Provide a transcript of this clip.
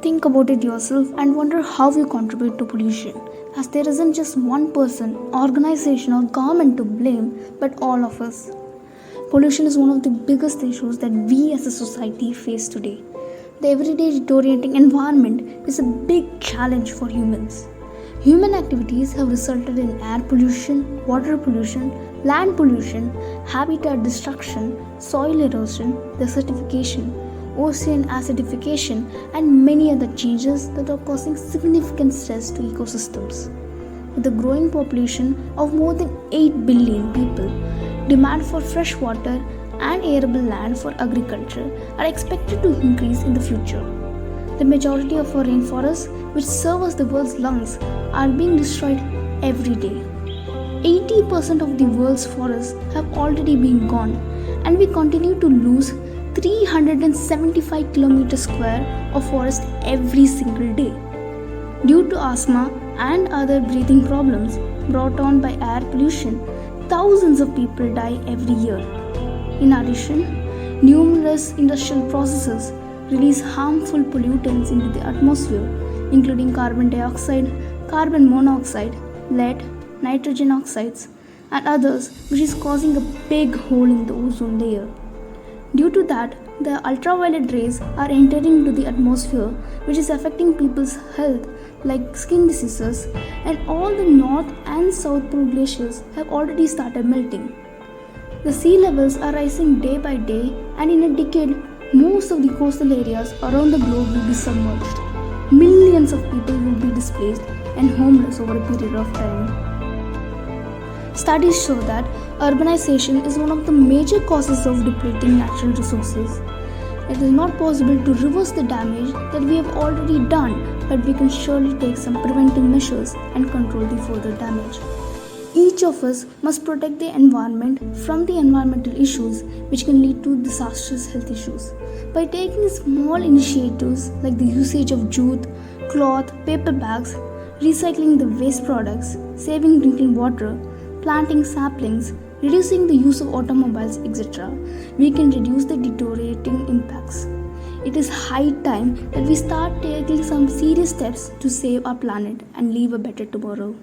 Think about it yourself and wonder how you contribute to pollution, as there isn't just one person, organization, or government to blame, but all of us. Pollution is one of the biggest issues that we as a society face today. The everyday deteriorating environment is a big challenge for humans. Human activities have resulted in air pollution, water pollution, land pollution, habitat destruction, soil erosion, desertification, ocean acidification, and many other changes that are causing significant stress to ecosystems. With a growing population of more than 8 billion people, demand for fresh water and arable land for agriculture are expected to increase in the future. The majority of our rainforests, which serve as the world's lungs, are being destroyed every day. 80% of the world's forests have already been gone, and we continue to lose 375 km square of forest every single day. Due to asthma and other breathing problems brought on by air pollution, thousands of people die every year. In addition, numerous industrial processes release harmful pollutants into the atmosphere, including carbon dioxide, carbon monoxide, lead, nitrogen oxides, and others, which is causing a big hole in the ozone layer. Due to that, the ultraviolet rays are entering into the atmosphere, which is affecting people's health like skin diseases, and all the north and south pole glaciers have already started melting. The sea levels are rising day by day, and in a decade, most of the coastal areas around the globe will be submerged. Millions of people will be displaced and homeless over a period of time. Studies show that urbanization is one of the major causes of depleting natural resources. It is not possible to reverse the damage that we have already done, but we can surely take some preventive measures and control the further damage. Each of us must protect the environment from the environmental issues which can lead to disastrous health issues. By taking small initiatives like the usage of jute, cloth, paper bags, recycling the waste products, saving drinking water, planting saplings, reducing the use of automobiles, etc., we can reduce the deteriorating impacts. It is high time that we start taking some serious steps to save our planet and leave a better tomorrow.